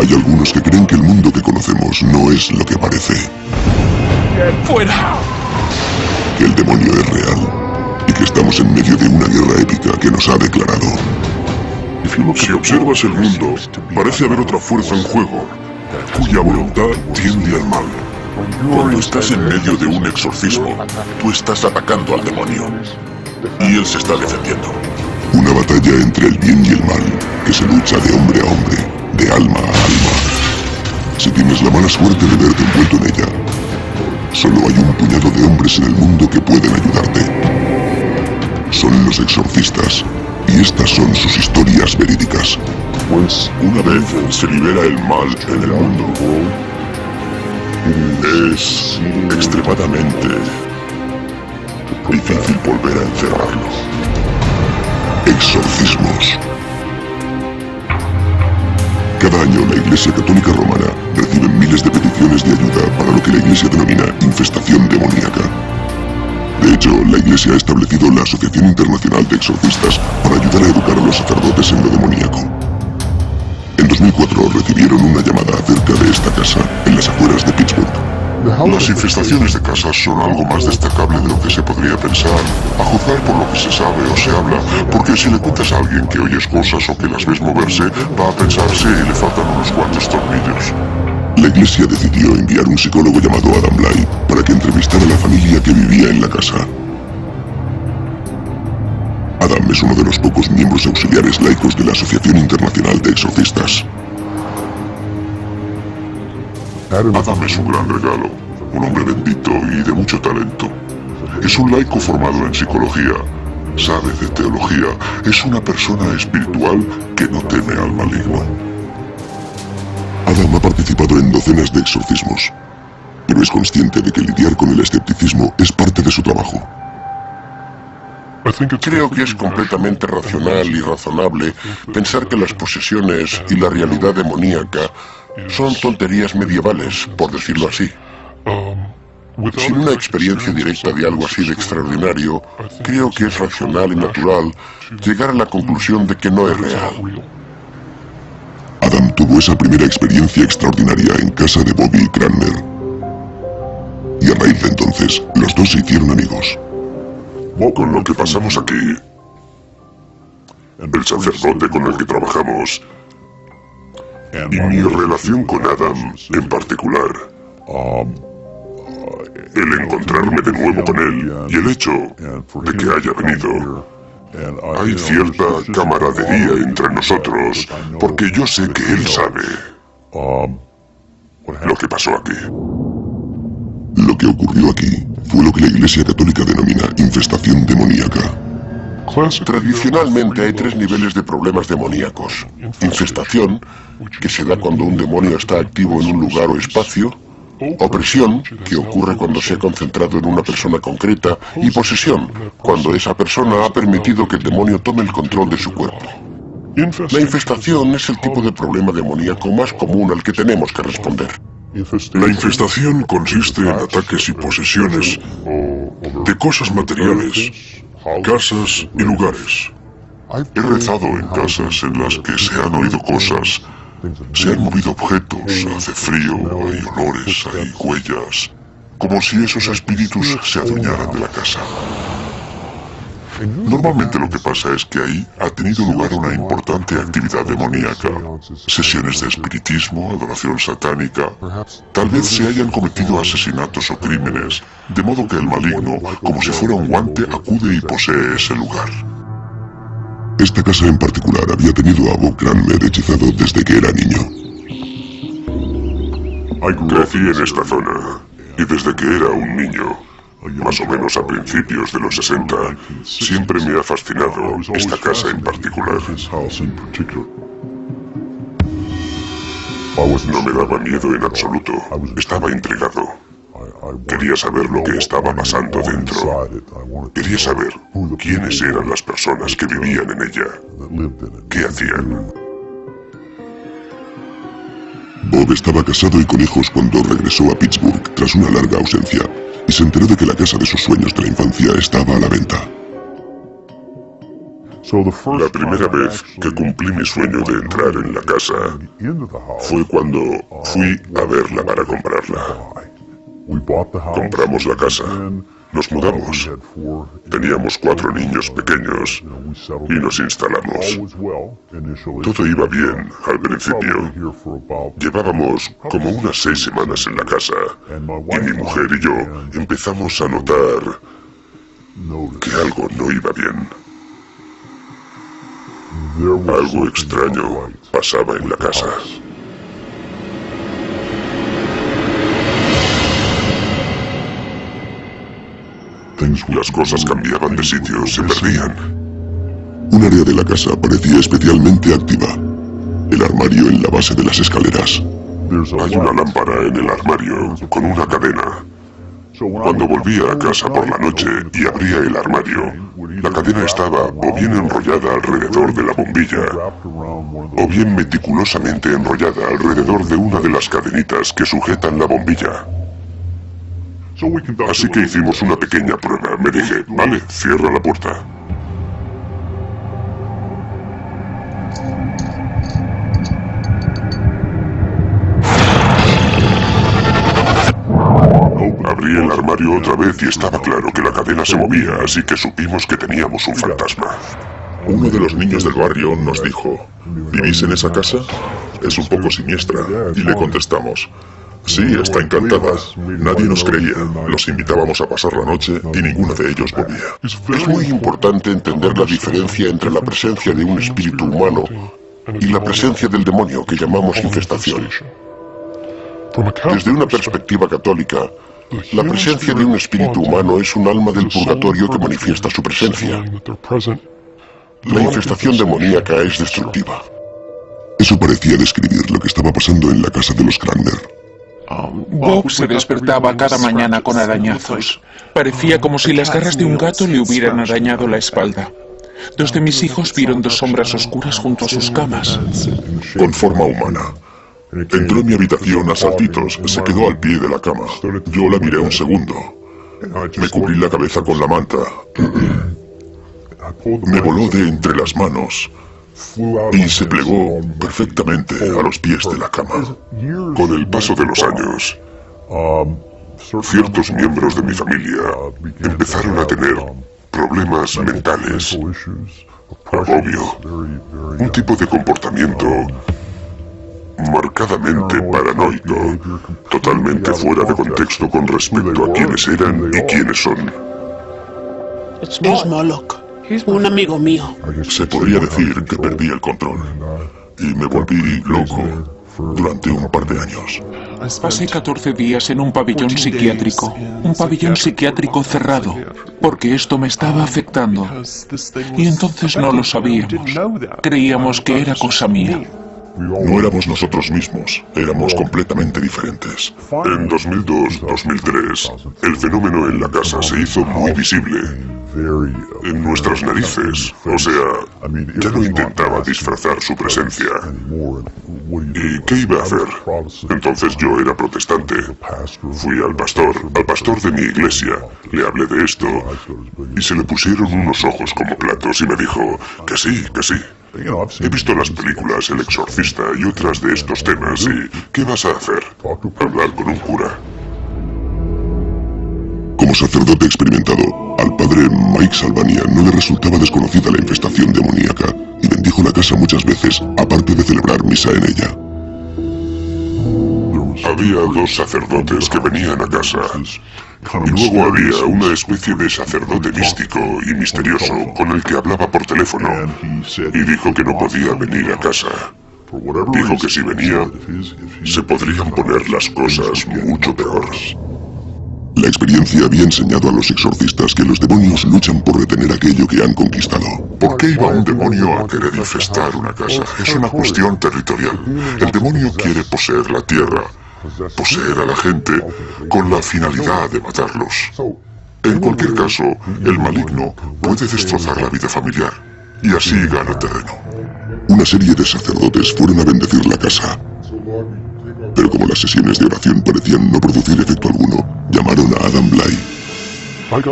Hay algunos que creen que el mundo que conocemos no es lo que parece. ¡Fuera! Que el demonio es real y que estamos en medio de una guerra épica que nos ha declarado. Si observas el mundo, parece haber otra fuerza en juego, cuya voluntad tiende al mal. Cuando estás en medio de un exorcismo, tú estás atacando al demonio y él se está defendiendo. Una batalla entre el bien y el mal, que se lucha de hombre a hombre, de alma a alma. Si tienes la mala suerte de verte envuelto en ella, solo hay un puñado de hombres en el mundo que pueden ayudarte. Son los exorcistas, y estas son sus historias verídicas. Una vez se libera el mal en el mundo, es extremadamente difícil volver a encerrarlo. Exorcismos. Cada año la Iglesia Católica Romana recibe miles de peticiones de ayuda para lo que la Iglesia denomina infestación demoníaca. De hecho, la Iglesia ha establecido la Asociación Internacional de Exorcistas para ayudar a educar a los sacerdotes en lo demoníaco. En 2004 recibieron una llamada acerca de esta casa, en las afueras de Pittsburgh. Las infestaciones de casas son algo más destacable de lo que se podría pensar, a juzgar por lo que se sabe o se habla, porque si le cuentas a alguien que oyes cosas o que las ves moverse, va a pensar sí, le faltan unos cuantos tornillos. La Iglesia decidió enviar un psicólogo llamado Adam Bly para que entrevistara a la familia que vivía en la casa. Adam es uno de los pocos miembros auxiliares laicos de la Asociación Internacional de Exorcistas. Adam es un gran regalo, un hombre bendito y de mucho talento. Es un laico formado en psicología, sabe de teología, es una persona espiritual que no teme al maligno. Adam ha participado en docenas de exorcismos, pero es consciente de que lidiar con el escepticismo es parte de su trabajo. Creo que es completamente racional y razonable pensar que las posesiones y la realidad demoníaca son tonterías medievales, por decirlo así. Sin una experiencia directa de algo así de extraordinario, creo que es racional y natural llegar a la conclusión de que no es real. Adam tuvo esa primera experiencia extraordinaria en casa de Bobby Cranmer. Y a raíz de entonces, los dos se hicieron amigos. Con lo que pasamos aquí, el sacerdote con el que trabajamos y mi relación con Adam en particular, el encontrarme de nuevo con él y el hecho de que haya venido, hay cierta camaradería entre nosotros, porque yo sé que él sabe lo que pasó aquí. Lo que ocurrió aquí fue lo que la Iglesia Católica denomina infestación demoníaca. Tradicionalmente hay tres niveles de problemas demoníacos. Infestación, que se da cuando un demonio está activo en un lugar o espacio. Opresión, que ocurre cuando se ha concentrado en una persona concreta. Y posesión, cuando esa persona ha permitido que el demonio tome el control de su cuerpo. La infestación es el tipo de problema demoníaco más común al que tenemos que responder. La infestación consiste en ataques y posesiones de cosas materiales, casas y lugares. He rezado en casas en las que se han oído cosas, se han movido objetos, hace frío, hay olores, hay huellas, como si esos espíritus se adueñaran de la casa. Normalmente lo que pasa es que ahí ha tenido lugar una importante actividad demoníaca, sesiones de espiritismo, adoración satánica, tal vez se hayan cometido asesinatos o crímenes, de modo que el maligno, como si fuera un guante, acude y posee ese lugar. Esta casa en particular había tenido a Bob Cranmer hechizado desde que era niño. Crecí en esta zona, y desde que era un niño, más o menos a principios de los 60, siempre me ha fascinado esta casa en particular. No me daba miedo en absoluto, estaba intrigado. Quería saber lo que estaba pasando dentro. Quería saber quiénes eran las personas que vivían en ella, qué hacían. Bob estaba casado y con hijos cuando regresó a Pittsburgh tras una larga ausencia y se enteró de que la casa de sus sueños de la infancia estaba a la venta. La primera vez que cumplí mi sueño de entrar en la casa fue cuando fui a verla para comprarla. Compramos la casa, nos mudamos, teníamos 4 niños pequeños y nos instalamos. Todo iba bien al principio. Llevábamos como unas 6 semanas en la casa y mi mujer y yo empezamos a notar que algo no iba bien. Algo extraño pasaba en la casa. Las cosas cambiaban de sitio, se perdían. Un área de la casa parecía especialmente activa. El armario en la base de las escaleras. Hay una lámpara en el armario con una cadena. Cuando volvía a casa por la noche y abría el armario, la cadena estaba o bien enrollada alrededor de la bombilla, o bien meticulosamente enrollada alrededor de una de las cadenitas que sujetan la bombilla. Así que hicimos una pequeña prueba. Me dije, vale, cierra la puerta. Abrí el armario otra vez y estaba claro que la cadena se movía, así que supimos que teníamos un fantasma. Uno de los niños del barrio nos dijo, ¿vivís en esa casa? Es un poco siniestra. Y le contestamos, sí, está encantada. Nadie nos creía. Los invitábamos a pasar la noche y ninguno de ellos volvía. Es muy importante entender la diferencia entre la presencia de un espíritu humano y la presencia del demonio que llamamos infestación. Desde una perspectiva católica, la presencia de un espíritu humano es un alma del purgatorio que manifiesta su presencia. La infestación demoníaca es destructiva. Eso parecía describir lo que estaba pasando en la casa de los Cranmer. Bob se despertaba cada mañana con arañazos. Parecía como si las garras de un gato le hubieran arañado la espalda. 2 de mis hijos vieron 2 sombras oscuras junto a sus camas. Con forma humana. Entró en mi habitación a saltitos, se quedó al pie de la cama. Yo la miré un segundo. Me cubrí la cabeza con la manta. Me voló de entre las manos y se plegó perfectamente a los pies de la cama. Con el paso de los años, ciertos miembros de mi familia empezaron a tener problemas mentales, agobio, un tipo de comportamiento marcadamente paranoico, totalmente fuera de contexto con respecto a quiénes eran y quiénes son. Es Moloch, un amigo mío. Se podría decir que perdí el control y me volví loco durante un par de años. Pasé 14 días en un pabellón psiquiátrico cerrado, porque esto me estaba afectando. Y entonces no lo sabíamos. Creíamos que era cosa mía. No éramos nosotros mismos, éramos completamente diferentes. En 2002-2003, el fenómeno en la casa se hizo muy visible. En nuestras narices, o sea, ya no intentaba disfrazar su presencia. ¿Y qué iba a hacer? Entonces yo era protestante. Fui al pastor de mi iglesia, le hablé de esto, y se le pusieron unos ojos como platos y me dijo, que sí, que sí. He visto las películas El Exorcista y otras de estos temas y ¿qué vas a hacer? Hablar con un cura. Como sacerdote experimentado, al padre Mike Salvania no le resultaba desconocida la infestación demoníaca y bendijo la casa muchas veces, aparte de celebrar misa en ella. Había 2 sacerdotes que venían a casa. Y luego había una especie de sacerdote místico y misterioso con el que hablaba por teléfono y dijo que no podía venir a casa. Dijo que si venía, se podrían poner las cosas mucho peor. La experiencia había enseñado a los exorcistas que los demonios luchan por retener aquello que han conquistado. ¿Por qué iba un demonio a querer infestar una casa? Es una cuestión territorial. El demonio quiere poseer la tierra, poseer a la gente con la finalidad de matarlos. En cualquier caso, el maligno puede destrozar la vida familiar y así gana terreno. Una serie de sacerdotes fueron a bendecir la casa. Pero como las sesiones de oración parecían no producir efecto alguno, llamaron a Adam Bly.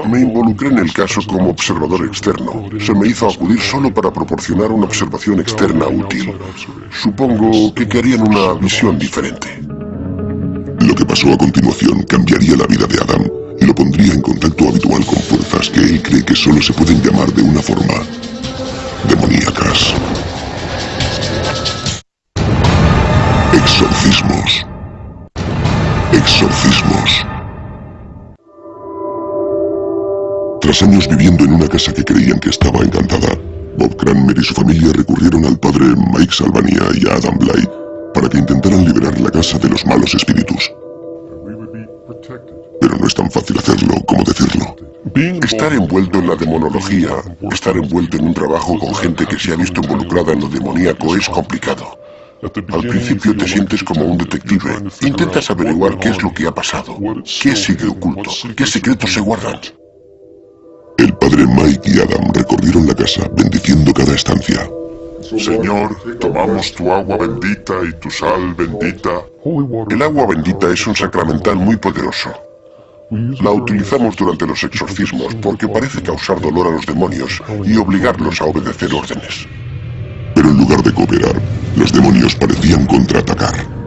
Me involucré en el caso como observador externo. Se me hizo acudir solo para proporcionar una observación externa útil. Supongo que querían una visión diferente. Lo que pasó a continuación cambiaría la vida de Adam y lo pondría en contacto habitual con fuerzas que él cree que solo se pueden llamar de una forma: demoníacas. Exorcismos. Exorcismos. Tras años viviendo en una casa que creían que estaba encantada, Bob Cranmer y su familia recurrieron al padre Mike Salvania y a Adam Bly para que intentaran liberar la casa de los malos espíritus. Pero no es tan fácil hacerlo como decirlo. Estar envuelto en la demonología, estar envuelto en un trabajo con gente que se ha visto involucrada en lo demoníaco es complicado. Al principio te sientes como un detective. Intentas averiguar qué es lo que ha pasado, qué sigue oculto, qué secretos se guardan. El padre Mike y Adam recorrieron la casa bendiciendo cada estancia. Señor, tomamos tu agua bendita y tu sal bendita. El agua bendita es un sacramental muy poderoso. La utilizamos durante los exorcismos porque parece causar dolor a los demonios y obligarlos a obedecer órdenes. Pero en lugar de cooperar, los demonios parecían contraatacar.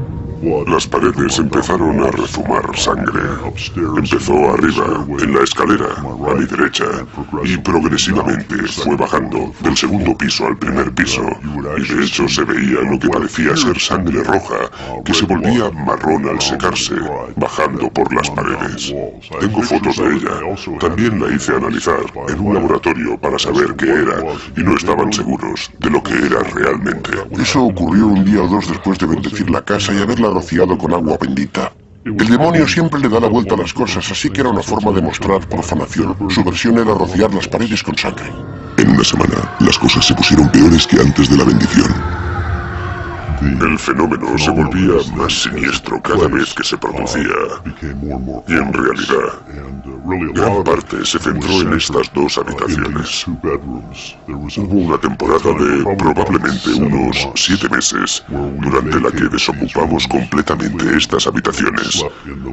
Las paredes empezaron a rezumar sangre. Empezó arriba, en la escalera, a mi derecha, y progresivamente fue bajando del segundo piso al primer piso, y de hecho se veía lo que parecía ser sangre roja, que se volvía marrón al secarse, bajando por las paredes. Tengo fotos de ella. También la hice analizar en un laboratorio para saber qué era, y no estaban seguros de lo que era realmente. Eso ocurrió un día o dos después de bendecir la casa y haberla rociado con agua bendita. El demonio siempre le da la vuelta a las cosas, así que era una forma de mostrar profanación. Su versión era rociar las paredes con sangre. En una semana, las cosas se pusieron peores que antes de la bendición. El fenómeno se volvía más siniestro cada vez que se producía, y en realidad, gran parte se centró en estas dos habitaciones. Hubo una temporada de probablemente unos 7 meses, durante la que desocupamos completamente estas habitaciones.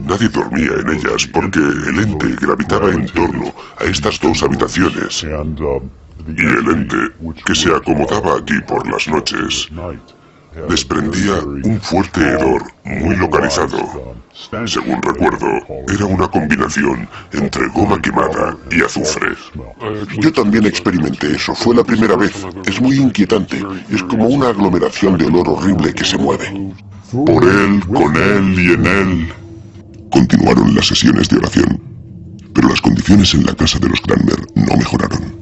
Nadie dormía en ellas porque el ente gravitaba en torno a estas dos habitaciones, y el ente, que se acomodaba aquí por las noches, desprendía un fuerte hedor muy localizado. Según recuerdo, era una combinación entre goma quemada y azufre. Yo también experimenté eso, fue la primera vez. Es muy inquietante, es como una aglomeración de olor horrible que se mueve. Por él, con él y en él. Continuaron las sesiones de oración, pero las condiciones en la casa de los Cranmer no mejoraron.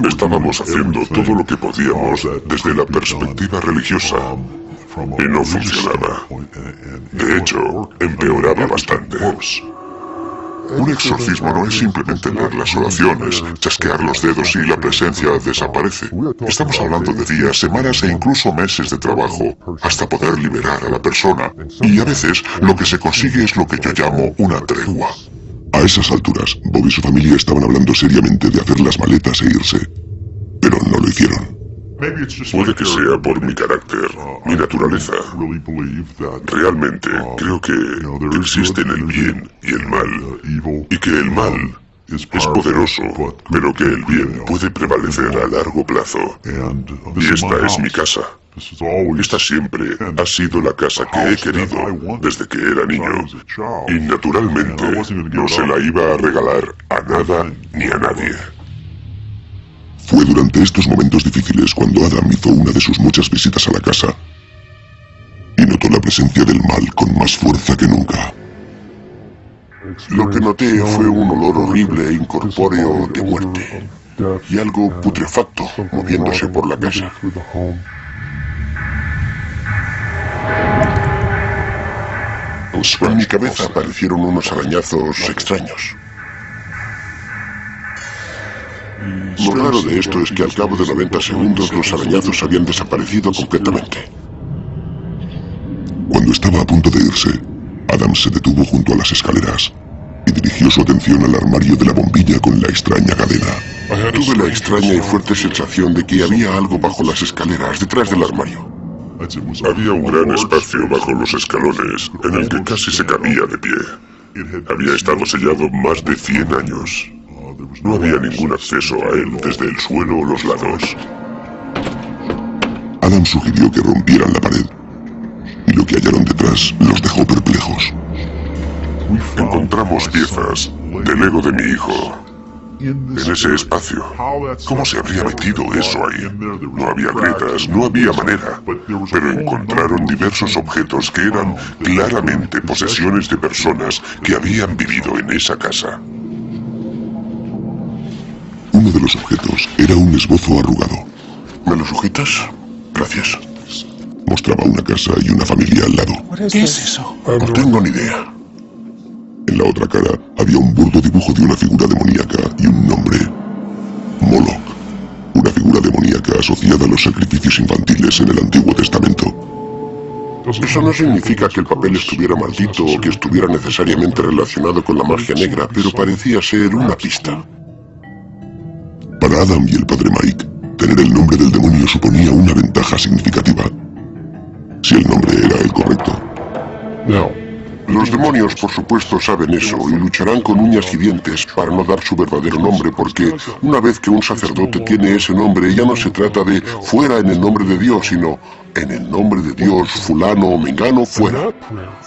Estábamos haciendo todo lo que podíamos desde la perspectiva religiosa y no funcionaba. De hecho, empeoraba bastante. Un exorcismo no es simplemente leer las oraciones, chasquear los dedos y la presencia desaparece. Estamos hablando de días, semanas e incluso meses de trabajo hasta poder liberar a la persona. Y a veces lo que se consigue es lo que yo llamo una tregua. A esas alturas, Bob y su familia estaban hablando seriamente de hacer las maletas e irse, pero no lo hicieron. Puede que sea por mi carácter, mi naturaleza. Realmente creo que existen el bien y el mal, y que el mal es poderoso, pero que el bien puede prevalecer a largo plazo. Y esta es mi casa. Esta siempre ha sido la casa que he querido desde que era niño. Y naturalmente no se la iba a regalar a nada ni a nadie. Fue durante estos momentos difíciles cuando Adam hizo una de sus muchas visitas a la casa y notó la presencia del mal con más fuerza que nunca. Lo que noté fue un olor horrible e incorpóreo de muerte y algo putrefacto moviéndose por la casa. En mi cabeza aparecieron unos arañazos extraños. Lo raro de esto es que al cabo de 90 segundos los arañazos habían desaparecido completamente. Cuando estaba a punto de irse, Adam se detuvo junto a las escaleras y dirigió su atención al armario de la bombilla con la extraña cadena. Tuve la extraña y fuerte sensación de que había algo bajo las escaleras, detrás del armario. Había un gran espacio bajo los escalones en el que casi se cabía de pie. Había estado sellado más de 100 años. No había ningún acceso a él desde el suelo o los lados. Adam sugirió que rompieran la pared, y lo que hallaron detrás los dejó perplejos. Encontramos piezas del ego de mi hijo en ese espacio. ¿Cómo se habría metido eso ahí? No había grietas, no había manera. Pero encontraron diversos objetos que eran claramente posesiones de personas que habían vivido en esa casa. Uno de los objetos era un esbozo arrugado. ¿Me lo sujetas? Gracias. Mostraba una casa y una familia al lado. ¿Qué es eso? No tengo ni idea. En la otra cara había un burdo dibujo de una figura demoníaca y un nombre: Moloch, una figura demoníaca asociada a los sacrificios infantiles en el Antiguo Testamento. Eso no significa que el papel estuviera maldito o que estuviera necesariamente relacionado con la magia negra, pero parecía ser una pista. Para Adam y el padre Mike, tener el nombre del demonio suponía una ventaja significativa, si el nombre era el correcto. Los demonios, por supuesto, saben eso y lucharán con uñas y dientes para no dar su verdadero nombre, porque una vez que un sacerdote tiene ese nombre, ya no se trata de fuera en el nombre de Dios, sino en el nombre de Dios, fulano o mengano, fuera.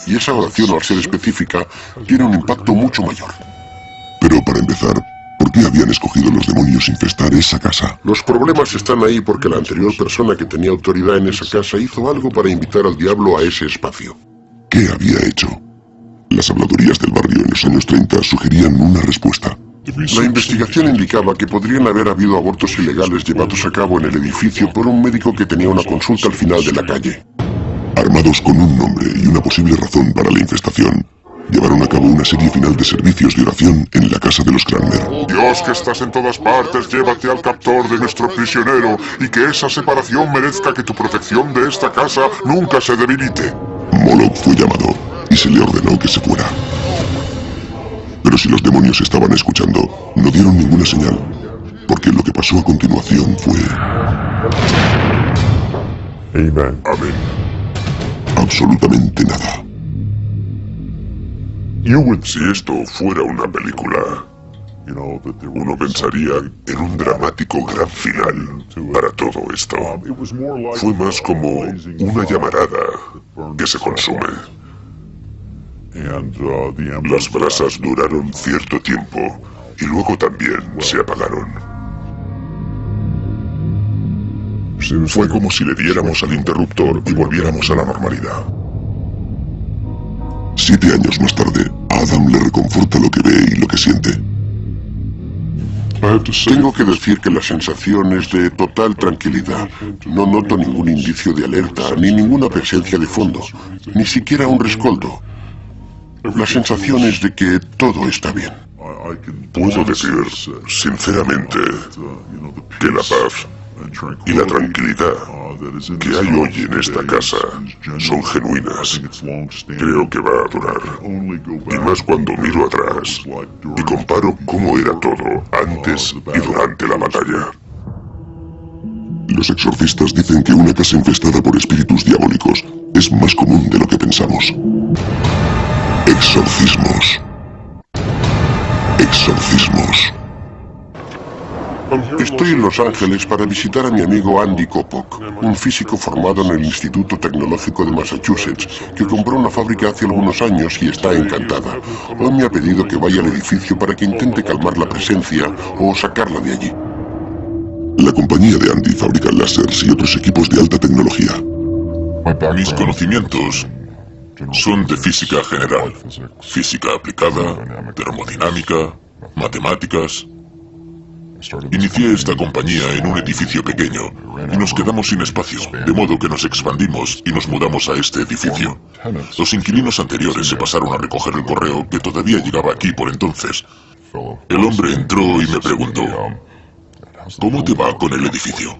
Y esa oración, al ser específica, tiene un impacto mucho mayor. Pero para empezar, ¿por qué habían escogido los demonios infestar esa casa? Los problemas están ahí porque la anterior persona que tenía autoridad en esa casa hizo algo para invitar al diablo a ese espacio. ¿Qué había hecho? Las habladurías del barrio en los años 30 sugerían una respuesta. La investigación indicaba que podrían haber habido abortos ilegales llevados a cabo en el edificio por un médico que tenía una consulta al final de la calle. Armados con un nombre y una posible razón para la infestación, llevaron a cabo una serie final de servicios de oración en la casa de los Cranmer. Dios que estás en todas partes, llévate al captor de nuestro prisionero y que esa separación merezca que tu protección de esta casa nunca se debilite. Moloch fue llamado y se le ordenó que se fuera. Pero si los demonios estaban escuchando, no dieron ninguna señal, porque lo que pasó a continuación fue... Amén. Absolutamente nada. Si esto fuera una película, uno pensaría en un dramático gran final para todo esto. Fue más como una llamarada que se consume. Las brasas duraron cierto tiempo y luego también se apagaron. Fue como si le diéramos al interruptor y volviéramos a la normalidad. 7 años más tarde, a Adam le reconforta lo que ve y lo que siente. Tengo que decir que la sensación es de total tranquilidad. No noto ningún indicio de alerta, ni ninguna presencia de fondo, ni siquiera un rescoldo. La sensación es de que todo está bien. Puedo decir, sinceramente, que la paz y la tranquilidad que hay hoy en esta casa son genuinas. Creo que va a durar. Y más cuando miro atrás y comparo cómo era todo antes y durante la batalla. Los exorcistas dicen que una casa infestada por espíritus diabólicos es más común de lo que pensamos. Exorcismos. Exorcismos. Estoy en Los Ángeles para visitar a mi amigo Andy Kopok, un físico formado en el Instituto Tecnológico de Massachusetts, que compró una fábrica hace algunos años y está encantada. Hoy me ha pedido que vaya al edificio para que intente calmar la presencia o sacarla de allí. La compañía de Andy fabrica láseres y otros equipos de alta tecnología. Mis conocimientos son de física general, física aplicada, termodinámica, matemáticas. Inicié esta compañía en un edificio pequeño y nos quedamos sin espacio, de modo que nos expandimos y nos mudamos a este edificio. Los inquilinos anteriores se pasaron a recoger el correo que todavía llegaba aquí por entonces. El hombre entró y me preguntó, ¿cómo te va con el edificio?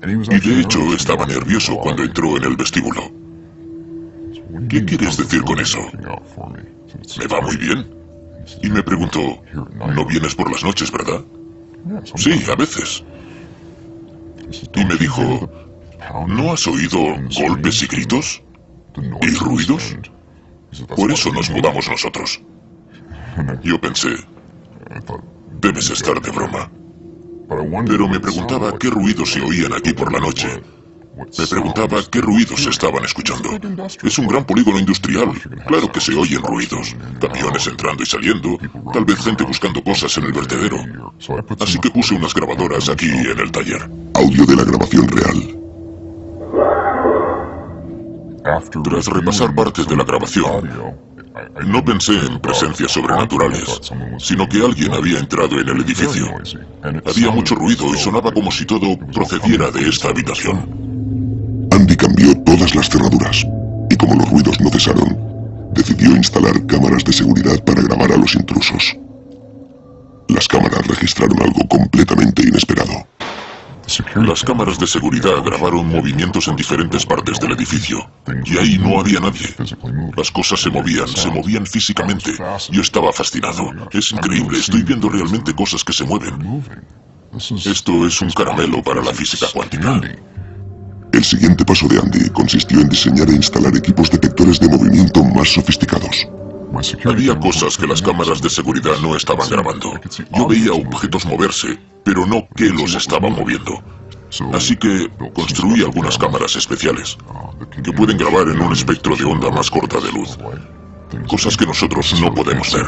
Y de hecho estaba nervioso cuando entró en el vestíbulo. ¿Qué quieres decir con eso? Me va muy bien. Y me preguntó, ¿no vienes por las noches, verdad? Sí, a veces. Y me dijo, ¿no has oído golpes y gritos? ¿Y ruidos? Por eso nos mudamos nosotros. Yo pensé, Debes estar de broma. Pero me preguntaba qué ruidos se oían aquí por la noche. Me preguntaba qué ruidos estaban escuchando. Es un gran polígono industrial. Claro que se oyen ruidos. Camiones entrando y saliendo. Tal vez gente buscando cosas en el vertedero. Así que puse unas grabadoras aquí en el taller. Audio de la grabación real. Tras repasar partes de la grabación, no pensé en presencias sobrenaturales, sino que alguien había entrado en el edificio. Había mucho ruido y sonaba como si todo procediera de esta habitación. Andy cambió todas las cerraduras, y como los ruidos no cesaron, decidió instalar cámaras de seguridad para grabar a los intrusos. Las cámaras registraron algo completamente inesperado. Las cámaras de seguridad grabaron movimientos en diferentes partes del edificio, y ahí no había nadie. Las cosas se movían físicamente. Yo estaba fascinado. Es increíble, estoy viendo realmente cosas que se mueven. Esto es un caramelo para la física cuántica. El siguiente paso de Andy consistió en diseñar e instalar equipos detectores de movimiento más sofisticados. Había cosas que las cámaras de seguridad no estaban grabando. Yo veía objetos moverse, pero no que los estaban moviendo. Así que construí algunas cámaras especiales, que pueden grabar en un espectro de onda más corta de luz. Cosas que nosotros no podemos ver.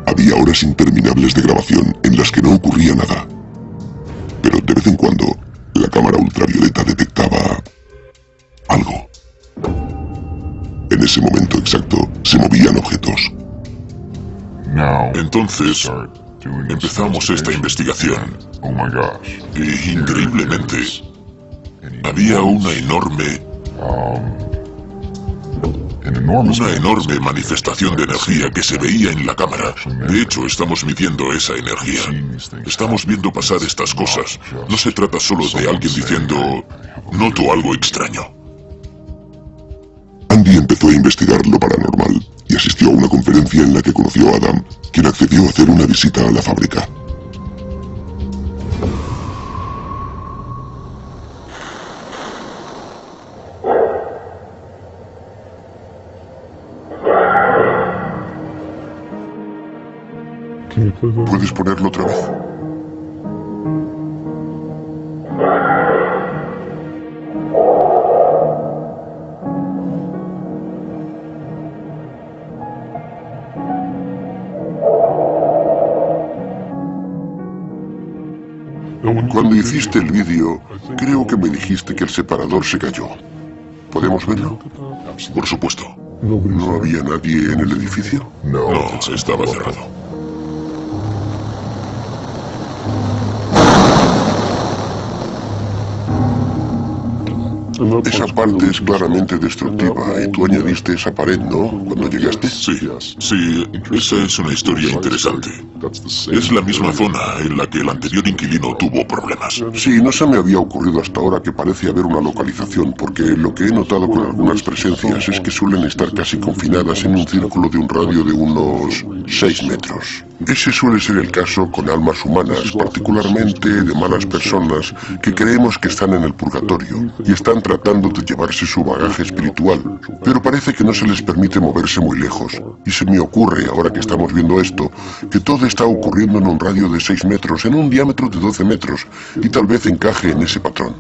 Había horas interminables de grabación en las que no ocurría nada. Pero de vez en cuando, la cámara ultravioleta detectaba algo. En ese momento exacto, se movían objetos. Entonces, empezamos esta investigación. Y increíblemente, había una enorme manifestación de energía que se veía en la cámara. De hecho, estamos midiendo esa energía. Estamos viendo pasar estas cosas. No se trata solo de alguien diciendo, noto algo extraño. Andy empezó a investigar lo paranormal y asistió a una conferencia en la que conoció a Adam, quien accedió a hacer una visita a la fábrica. ¿Puedes ponerlo otra vez? Cuando hiciste el vídeo, creo que me dijiste que el separador se cayó. ¿Podemos verlo? Por supuesto. ¿No había nadie en el edificio? No, estaba cerrado. Esa parte es claramente destructiva y tú añadiste esa pared, ¿no? Cuando llegaste. Sí, esa es una historia interesante. Es la misma zona en la que el anterior inquilino tuvo problemas. Sí, no se me había ocurrido hasta ahora que parece haber una localización, porque lo que he notado con algunas presencias es que suelen estar casi confinadas en un círculo de un radio de unos 6 metros. Ese suele ser el caso con almas humanas, particularmente de malas personas que creemos que están en el purgatorio y están tratando de llevarse su bagaje espiritual, pero parece que no se les permite moverse muy lejos. Y se me ocurre, ahora que estamos viendo esto, que todo está ocurriendo en un radio de 6 metros, en un diámetro de 12 metros, y tal vez encaje en ese patrón.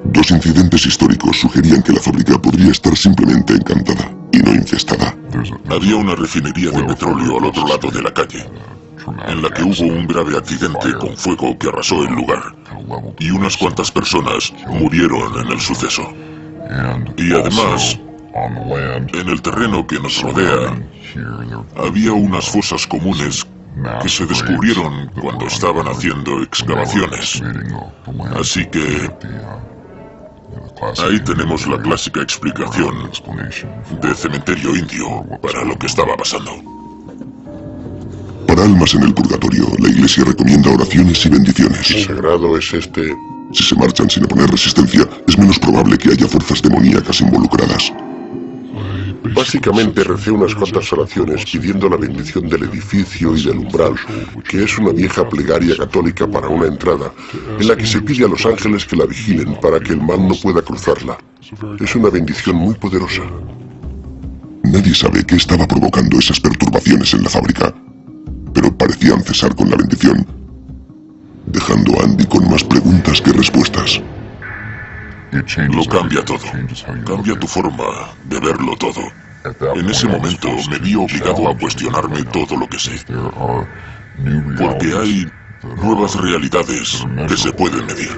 Dos incidentes históricos sugerían que la fábrica podría estar simplemente encantada y no infestada. Había una refinería de petróleo al otro lado de la calle, en la que hubo un grave accidente con fuego que arrasó el lugar, y unas cuantas personas murieron en el suceso. Y además, en el terreno que nos rodea, había unas fosas comunes que se descubrieron cuando estaban haciendo excavaciones. Así que ahí tenemos la clásica explicación de cementerio indio para lo que estaba pasando. Para almas en el purgatorio, la iglesia recomienda oraciones y bendiciones. ¿Qué sagrado es este? Si se marchan sin oponer resistencia, es menos probable que haya fuerzas demoníacas involucradas. Básicamente recé unas cuantas oraciones pidiendo la bendición del edificio y del umbral, que es una vieja plegaria católica para una entrada, en la que se pide a los ángeles que la vigilen para que el mal no pueda cruzarla. Es una bendición muy poderosa. Nadie sabe qué estaba provocando esas perturbaciones en la fábrica. pero parecían cesar con la bendición, dejando a Andy con más preguntas que respuestas. Lo cambia todo. Cambia tu forma de verlo todo. En ese momento me vi obligado a cuestionarme todo lo que sé. Porque hay nuevas realidades que se pueden medir.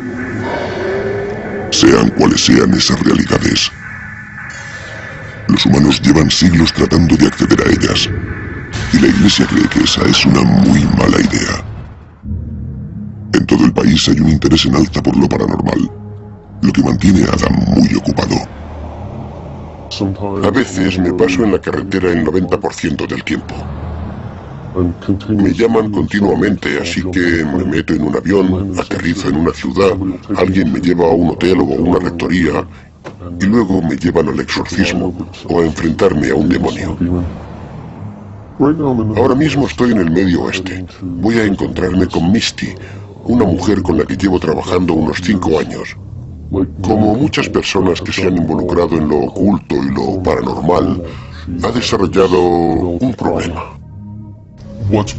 Sean cuales sean esas realidades, los humanos llevan siglos tratando de acceder a ellas, y la Iglesia cree que esa es una muy mala idea. En todo el país hay un interés en alza por lo paranormal, lo que mantiene a Adam muy ocupado. A veces me paso en la carretera el 90% del tiempo. Me llaman continuamente, así que me meto en un avión, aterrizo en una ciudad, alguien me lleva a un hotel o a una rectoría, y luego me llevan al exorcismo o a enfrentarme a un demonio. Ahora mismo estoy en el Medio Oeste. Voy a encontrarme con Misty, una mujer con la que llevo trabajando unos 5 años. Como muchas personas que se han involucrado en lo oculto y lo paranormal, ha desarrollado un problema.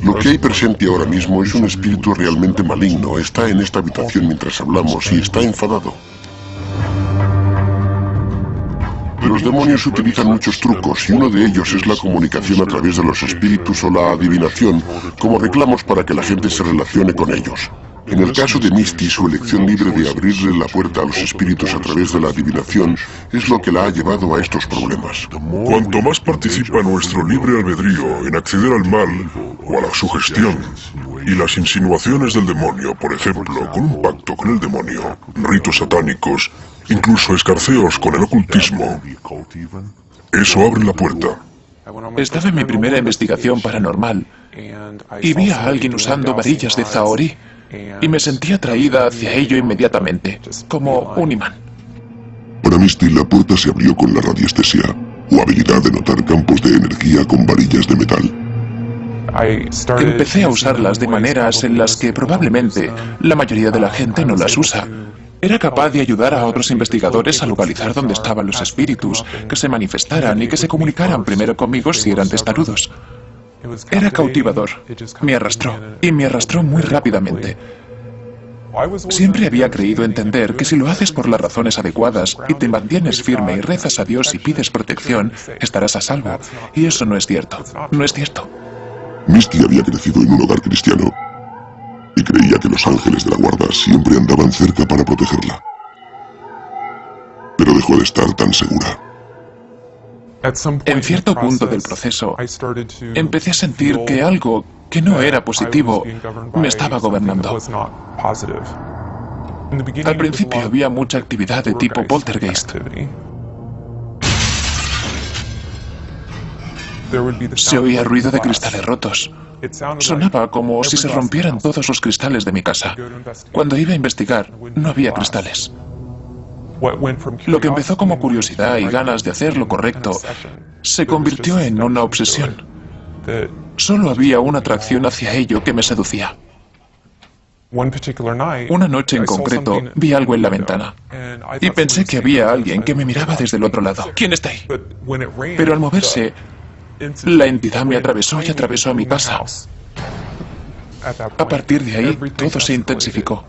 Lo que hay presente ahora mismo es un espíritu realmente maligno. Está en esta habitación mientras hablamos y está enfadado. Los demonios utilizan muchos trucos y uno de ellos es la comunicación a través de los espíritus o la adivinación como reclamos para que la gente se relacione con ellos. En el caso de Misty, su elección libre de abrirle la puerta a los espíritus a través de la adivinación es lo que la ha llevado a estos problemas. Cuanto más participa nuestro libre albedrío en acceder al mal o a la sugestión y las insinuaciones del demonio, por ejemplo, con un pacto con el demonio, ritos satánicos, incluso escarceos con el ocultismo, eso abre la puerta. Estaba en mi primera investigación paranormal y vi a alguien usando varillas de Zahorí y me sentí atraída hacia ello inmediatamente, como un imán. Para Misty, la puerta se abrió con la radiestesia, o habilidad de notar campos de energía con varillas de metal. Empecé a usarlas de maneras en las que probablemente la mayoría de la gente no las usa. Era capaz de ayudar a otros investigadores a localizar dónde estaban los espíritus, que se manifestaran y que se comunicaran primero conmigo si eran testarudos. Era cautivador. Me arrastró, y me arrastró muy rápidamente. Siempre había creído entender que si lo haces por las razones adecuadas y te mantienes firme y rezas a Dios y pides protección, estarás a salvo. Y eso no es cierto. No es cierto. Misty había crecido en un hogar cristiano y creía que los ángeles de la guarda siempre andaban cerca para protegerla. Pero dejó de estar tan segura. En cierto punto del proceso, empecé a sentir que algo que no era positivo me estaba gobernando. Al principio había mucha actividad de tipo poltergeist. Se oía ruido de cristales rotos. Sonaba como si se rompieran todos los cristales de mi casa. Cuando iba a investigar, no había cristales. Lo que empezó como curiosidad y ganas de hacer lo correcto se convirtió en una obsesión. Solo había una atracción hacia ello que me seducía. Una noche en concreto vi algo en la ventana y pensé que había alguien que me miraba desde el otro lado. ¿Quién está ahí? Pero al moverse, la entidad me atravesó y atravesó a mi casa. A partir de ahí, todo se intensificó.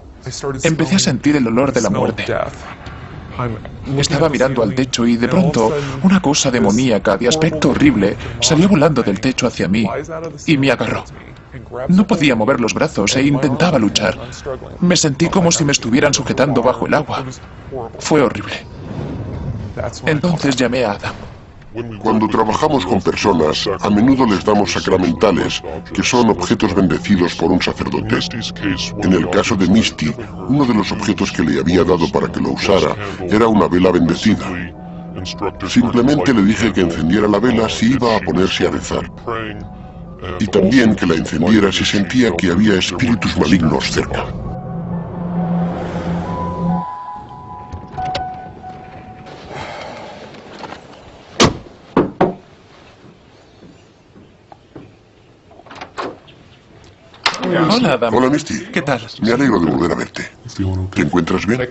Empecé a sentir el olor de la muerte. Estaba mirando al techo y de pronto una cosa demoníaca de aspecto horrible salió volando del techo hacia mí y me agarró. No podía mover los brazos e intentaba luchar. Me sentí como si me estuvieran sujetando bajo el agua. Fue horrible. Entonces llamé a Adam. Cuando trabajamos con personas, a menudo les damos sacramentales, que son objetos bendecidos por un sacerdote. En el caso de Misty, uno de los objetos que le había dado para que lo usara era una vela bendecida. Simplemente le dije que encendiera la vela si iba a ponerse a rezar. Y también que la encendiera si sentía que había espíritus malignos cerca. Hola, Adam. Hola, Misty. ¿Qué tal? Me alegro de volver a verte. ¿Te encuentras bien?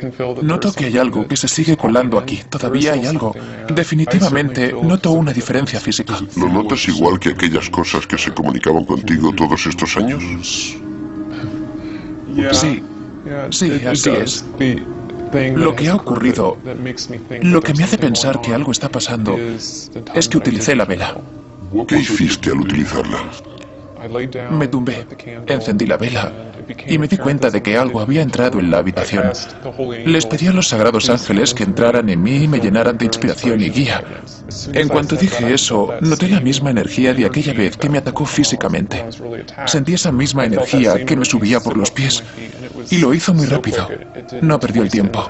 Noto que hay algo que se sigue colando aquí. Todavía hay algo. Definitivamente noto una diferencia física. ¿Lo notas igual que aquellas cosas que se comunicaban contigo todos estos años? Sí, sí, así es. Lo que ha ocurrido, lo que me hace pensar que algo está pasando, es que utilicé la vela. ¿Qué hiciste al utilizarla? Me tumbé, encendí la vela y me di cuenta de que algo había entrado en la habitación. Les pedí a los sagrados ángeles que entraran en mí y me llenaran de inspiración y guía. En cuanto dije eso, noté la misma energía de aquella vez que me atacó físicamente. Sentí esa misma energía que me subía por los pies y lo hizo muy rápido. No perdió el tiempo.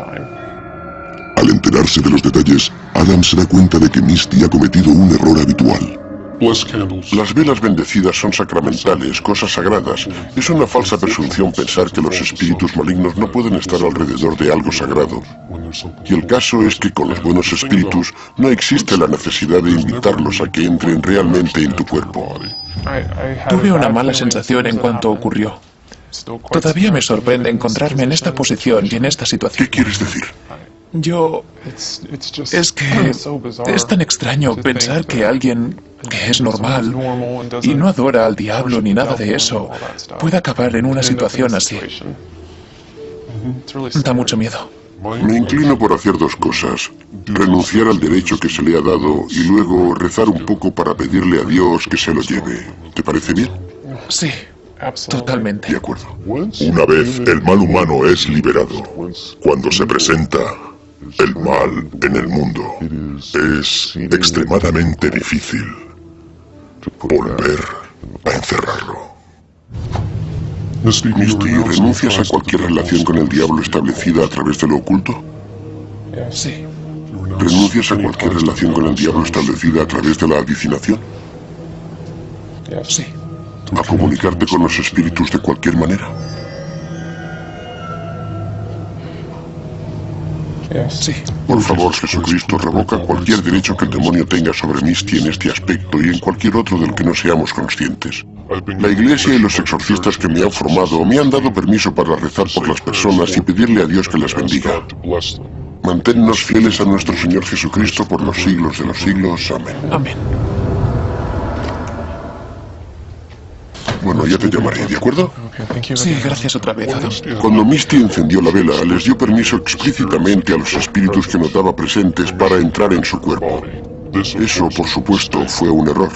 Al enterarse de los detalles, Adam se da cuenta de que Misty ha cometido un error habitual. Las velas bendecidas son sacramentales, cosas sagradas. Es una falsa presunción pensar que los espíritus malignos no pueden estar alrededor de algo sagrado. Y el caso es que con los buenos espíritus no existe la necesidad de invitarlos a que entren realmente en tu cuerpo. Tuve una mala sensación en cuanto ocurrió. Todavía me sorprende encontrarme en esta posición y en esta situación. ¿Qué quieres decir? Es que es tan extraño pensar que alguien que es normal y no adora al diablo ni nada de eso puede acabar en una situación así. Da mucho miedo. Me inclino por hacer dos cosas. Renunciar al derecho que se le ha dado y luego rezar un poco para pedirle a Dios que se lo lleve. ¿Te parece bien? Sí, totalmente. De acuerdo. Una vez el mal humano es liberado, cuando se presenta el mal en el mundo, es extremadamente difícil volver a encerrarlo. Misty, ¿renuncias a cualquier relación con el diablo establecida a través de lo oculto? Sí, ¿Renuncias a cualquier relación con el diablo establecida a través de la adivinación? sí, ¿A comunicarte con los espíritus de cualquier manera? sí. Por favor, Jesucristo, revoca cualquier derecho que el demonio tenga sobre Misty en este aspecto y en cualquier otro del que no seamos conscientes. La Iglesia y los exorcistas que me han formado me han dado permiso para rezar por las personas y pedirle a Dios que las bendiga. Manténnos fieles a nuestro Señor Jesucristo por los siglos de los siglos. Amén. Amén. Bueno, ya te llamaré, ¿de acuerdo? Sí, gracias otra vez, Adam. Cuando Misty encendió la vela, les dio permiso explícitamente a los espíritus que notaba presentes para entrar en su cuerpo. Eso, por supuesto, fue un error.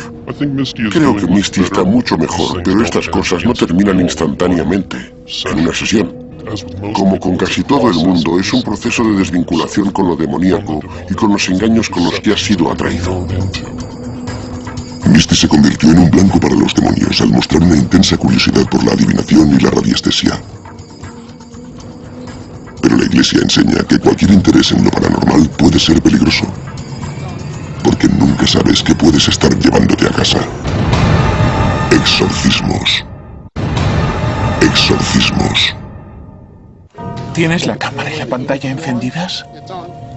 Creo que Misty está mucho mejor, pero estas cosas no terminan instantáneamente, en una sesión. Como con casi todo el mundo, es un proceso de desvinculación con lo demoníaco y con los engaños con los que ha sido atraído. Misty se convirtió en un blanco para los demonios al mostrar una intensa curiosidad por la adivinación y la radiestesia. Pero la Iglesia enseña que cualquier interés en lo paranormal puede ser peligroso, porque nunca sabes qué puedes estar llevándote a casa. Exorcismos. Exorcismos. ¿Tienes la cámara y la pantalla encendidas?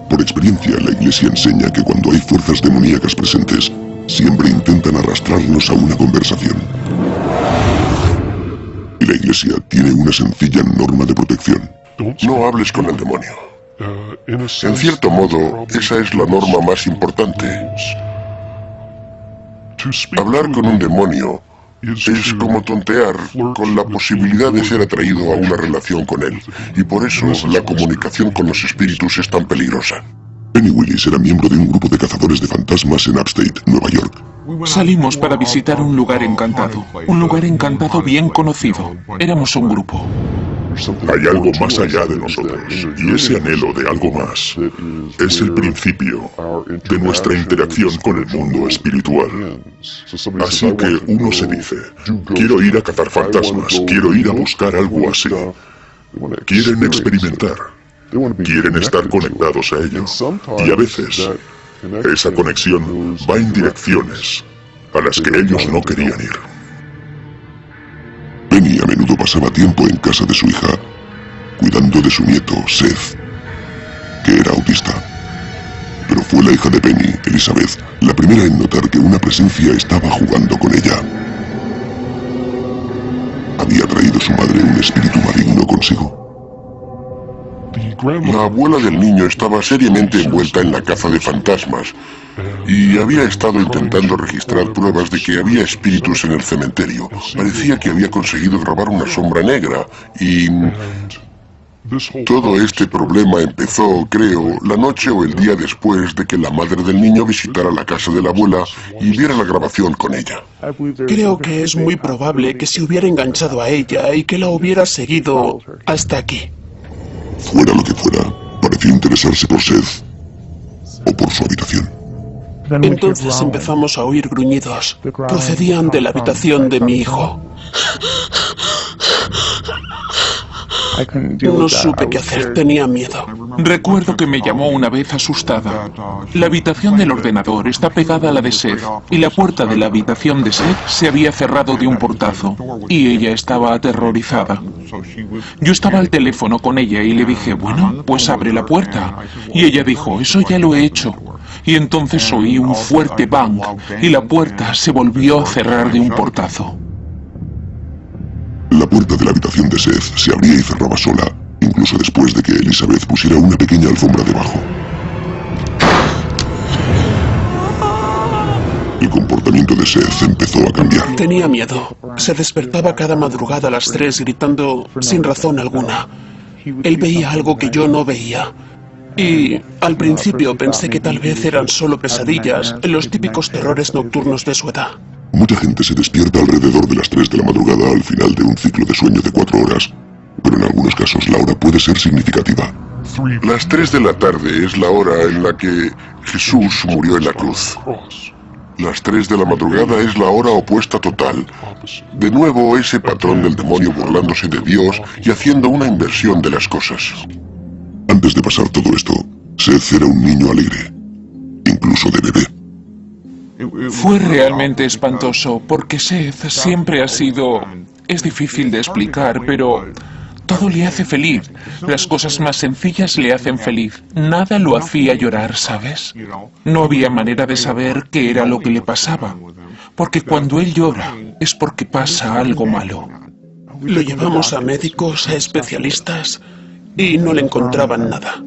Por experiencia, la Iglesia enseña que cuando hay fuerzas demoníacas presentes, siempre intentan arrastrarnos a una conversación. Y la Iglesia tiene una sencilla norma de protección. No hables con el demonio. En cierto modo, esa es la norma más importante. Hablar con un demonio es como tontear con la posibilidad de ser atraído a una relación con él. Y por eso la comunicación con los espíritus es tan peligrosa. Penny Willis era miembro de un grupo de cazadores de fantasmas en Upstate, Nueva York. Salimos para visitar un lugar encantado bien conocido. Éramos un grupo. Hay algo más allá de nosotros, y ese anhelo de algo más es el principio de nuestra interacción con el mundo espiritual. Así que uno se dice, quiero ir a cazar fantasmas, quiero ir a buscar algo así. Quieren experimentar, quieren estar conectados a ello, y a veces esa conexión va en direcciones a las que ellos no querían ir. Penny a menudo pasaba tiempo en casa de su hija, cuidando de su nieto, Seth, que era autista. Pero fue la hija de Penny, Elizabeth, la primera en notar que una presencia estaba jugando con ella. ¿Había traído su madre un espíritu maligno consigo? La abuela del niño estaba seriamente envuelta en la caza de fantasmas y había estado intentando registrar pruebas de que había espíritus en el cementerio. Parecía que había conseguido grabar una sombra negra y... todo este problema empezó, creo, la noche o el día después de que la madre del niño visitara la casa de la abuela y viera la grabación con ella. Creo que es muy probable que se hubiera enganchado a ella y que la hubiera seguido hasta aquí. Fuera lo que fuera, pareció interesarse por Seth o por su habitación. Entonces empezamos a oír gruñidos. Procedían de la habitación de mi hijo. No supe qué hacer, tenía miedo. Recuerdo que me llamó una vez asustada. La habitación del ordenador está pegada a la de Seth, y la puerta de la habitación de Seth se había cerrado de un portazo, y ella estaba aterrorizada. Yo estaba al teléfono con ella y le dije, bueno, pues abre la puerta. Y ella dijo, eso ya lo he hecho. Y entonces oí un fuerte bang, y la puerta se volvió a cerrar de un portazo. La puerta de la habitación de Seth se abría y cerraba sola, incluso después de que Elizabeth pusiera una pequeña alfombra debajo. El comportamiento de Seth empezó a cambiar. Tenía miedo. Se despertaba cada madrugada a las 3 gritando sin razón alguna. Él veía algo que yo no veía. Y al principio pensé que tal vez eran solo pesadillas, los típicos terrores nocturnos de su edad. Mucha gente se despierta alrededor de las 3 de la madrugada al final de un ciclo de sueño de 4 horas, pero en algunos casos la hora puede ser significativa. Las 3 de la tarde es la hora en la que Jesús murió en la cruz. Las 3 de la madrugada es la hora opuesta total. De nuevo ese patrón del demonio burlándose de Dios y haciendo una inversión de las cosas. Antes de pasar todo esto, Seth era un niño alegre, incluso de bebé. Fue realmente espantoso, porque Seth siempre ha sido... Es difícil de explicar, pero... todo le hace feliz. Las cosas más sencillas le hacen feliz. Nada lo hacía llorar, ¿sabes? No había manera de saber qué era lo que le pasaba. Porque cuando él llora, es porque pasa algo malo. Lo llevamos a médicos, a especialistas, y no le encontraban nada.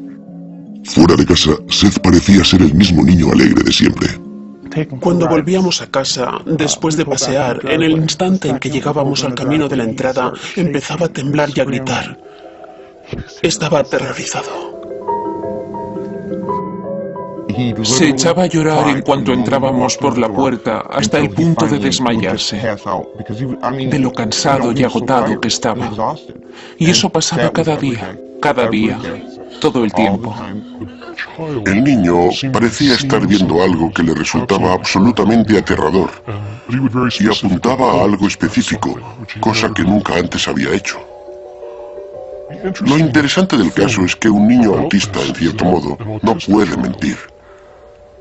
Fuera de casa, Seth parecía ser el mismo niño alegre de siempre. Cuando volvíamos a casa, después de pasear, en el instante en que llegábamos al camino de la entrada, empezaba a temblar y a gritar. Estaba aterrorizado. Se echaba a llorar en cuanto entrábamos por la puerta, hasta el punto de desmayarse, de lo cansado y agotado que estaba. Y eso pasaba cada día, todo el tiempo. El niño parecía estar viendo algo que le resultaba absolutamente aterrador y apuntaba a algo específico, cosa que nunca antes había hecho. Lo interesante del caso es que un niño autista, en cierto modo, no puede mentir.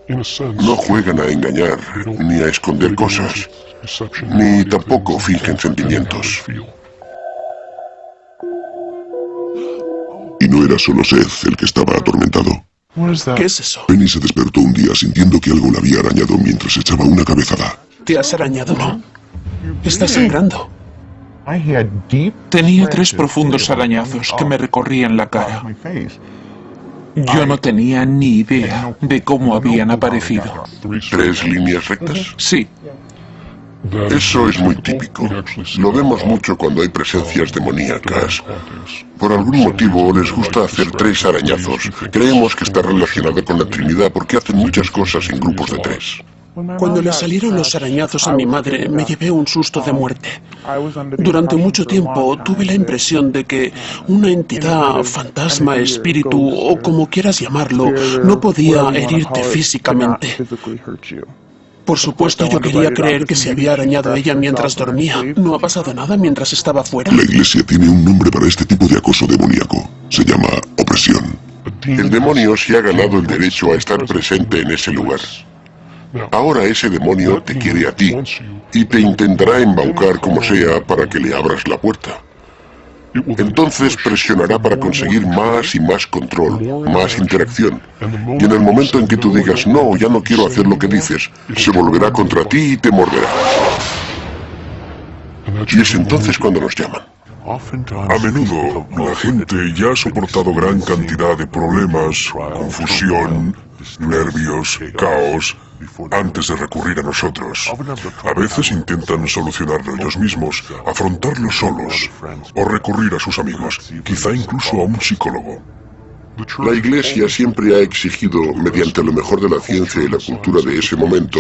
No juegan a engañar, ni a esconder cosas, ni tampoco fingen sentimientos. Y no era solo Seth el que estaba atormentado. ¿Qué es eso? Penny se despertó un día sintiendo que algo la había arañado mientras echaba una cabezada. ¿Te has arañado, no? Estás sangrando. Tenía 3 profundos arañazos que me recorrían la cara. Yo no tenía ni idea de cómo habían aparecido. 3 líneas rectas. Sí. Eso es muy típico. Lo vemos mucho cuando hay presencias demoníacas. Por algún motivo les gusta hacer 3 arañazos. Creemos que está relacionado con la Trinidad porque hacen muchas cosas en grupos de 3. Cuando le salieron los arañazos a mi madre, me llevé un susto de muerte. Durante mucho tiempo tuve la impresión de que una entidad, fantasma, espíritu o como quieras llamarlo, no podía herirte físicamente. Por supuesto, yo quería creer que se había arañado a ella mientras dormía. ¿No ha pasado nada mientras estaba fuera? La iglesia tiene un nombre para este tipo de acoso demoníaco. Se llama opresión. El demonio se ha ganado el derecho a estar presente en ese lugar. Ahora ese demonio te quiere a ti y te intentará embaucar como sea para que le abras la puerta. Entonces presionará para conseguir más y más control, más interacción. Y en el momento en que tú digas, no, ya no quiero hacer lo que dices, se volverá contra ti y te morderá. Y es entonces cuando nos llaman. A menudo, la gente ya ha soportado gran cantidad de problemas, confusión, nervios, caos, antes de recurrir a nosotros. A veces intentan solucionarlo ellos mismos, afrontarlo solos, o recurrir a sus amigos, quizá incluso a un psicólogo. La Iglesia siempre ha exigido, mediante lo mejor de la ciencia y la cultura de ese momento,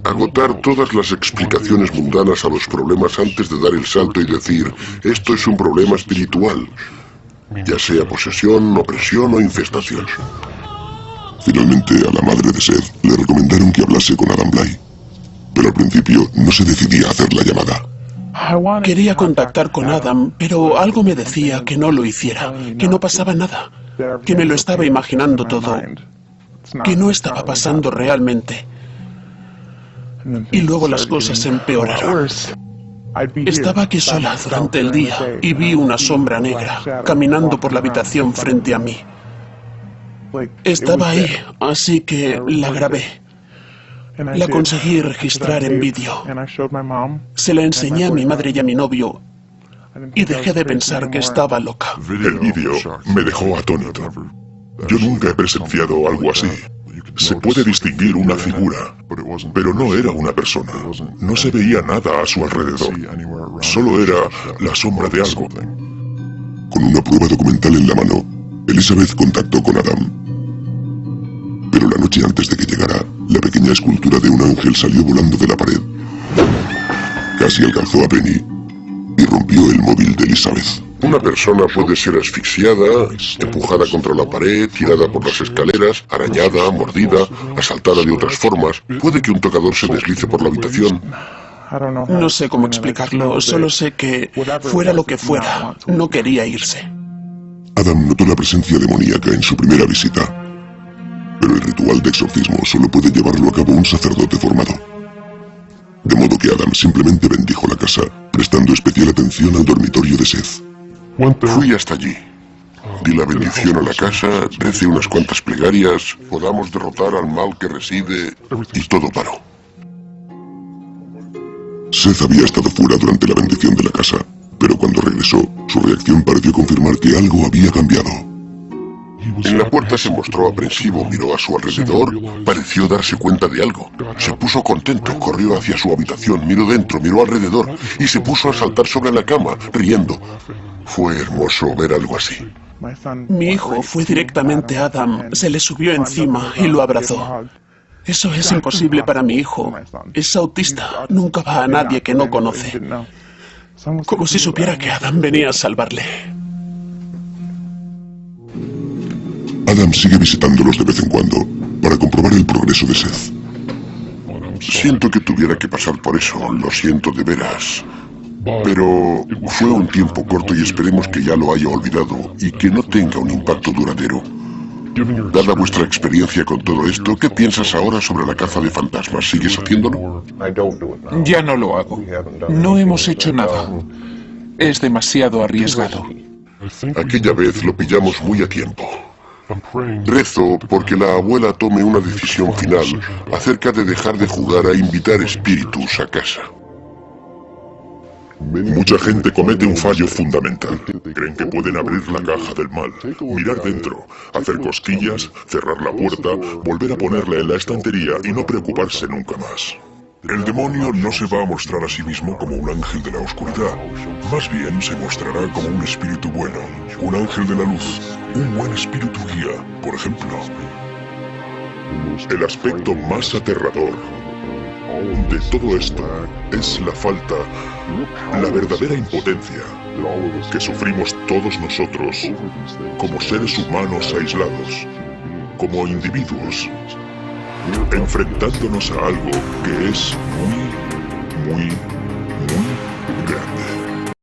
agotar todas las explicaciones mundanas a los problemas antes de dar el salto y decir, esto es un problema espiritual, ya sea posesión, opresión o infestación. Finalmente, a la madre de Seth le recomendaron que hablase con Adam Bly, pero al principio no se decidía a hacer la llamada. Quería contactar con Adam, pero algo me decía que no lo hiciera, que no pasaba nada, que me lo estaba imaginando todo, que no estaba pasando realmente. Y luego las cosas empeoraron. Estaba aquí sola durante el día y vi una sombra negra caminando por la habitación frente a mí. Estaba ahí, así que la grabé. La conseguí registrar en vídeo. Se la enseñé a mi madre y a mi novio y dejé de pensar que estaba loca. El vídeo me dejó atónito. Yo nunca he presenciado algo así. Se puede distinguir una figura, pero no era una persona. No se veía nada a su alrededor. Solo era la sombra de algo. Con una prueba documental en la mano, Elizabeth contactó con Adam. Pero la noche antes de que llegara, la pequeña escultura de un ángel salió volando de la pared. Casi alcanzó a Penny y rompió el móvil de Elizabeth. Una persona puede ser asfixiada, empujada contra la pared, tirada por las escaleras, arañada, mordida, asaltada de otras formas. Puede que un tocador se deslice por la habitación. No sé cómo explicarlo, solo sé que, fuera lo que fuera, no quería irse. Adam notó la presencia demoníaca en su primera visita, pero el ritual de exorcismo solo puede llevarlo a cabo un sacerdote formado. De modo que Adam simplemente bendijo la casa, prestando especial atención al dormitorio de Seth. Fui hasta allí. Di la bendición a la casa, recé unas cuantas plegarias, podamos derrotar al mal que reside, y todo paró. Seth había estado fuera durante la bendición de la casa, pero cuando regresó, su reacción pareció confirmar que algo había cambiado. En la puerta se mostró aprensivo, miró a su alrededor, pareció darse cuenta de algo. Se puso contento, corrió hacia su habitación, miró dentro, miró alrededor y se puso a saltar sobre la cama, riendo. Fue hermoso ver algo así. Mi hijo fue directamente a Adam, se le subió encima y lo abrazó. Eso es imposible para mi hijo. Es autista, nunca va a nadie que no conoce. Como si supiera que Adam venía a salvarle. Adam sigue visitándolos de vez en cuando para comprobar el progreso de Seth. Siento que tuviera que pasar por eso, lo siento de veras. Pero fue un tiempo corto y esperemos que ya lo haya olvidado y que no tenga un impacto duradero. Dada vuestra experiencia con todo esto, ¿qué piensas ahora sobre la caza de fantasmas? ¿Sigues haciéndolo? Ya no lo hago. No hemos hecho nada. Es demasiado arriesgado. Aquella vez lo pillamos muy a tiempo. Rezo porque la abuela tome una decisión final acerca de dejar de jugar a invitar espíritus a casa. Mucha gente comete un fallo fundamental. Creen que pueden abrir la caja del mal, mirar dentro, hacer cosquillas, cerrar la puerta, volver a ponerla en la estantería y no preocuparse nunca más. El demonio no se va a mostrar a sí mismo como un ángel de la oscuridad. Más bien se mostrará como un espíritu bueno, un ángel de la luz, un buen espíritu guía, por ejemplo. El aspecto más aterrador de todo esto es la falta, la verdadera impotencia que sufrimos todos nosotros como seres humanos aislados, como individuos, enfrentándonos a algo que es muy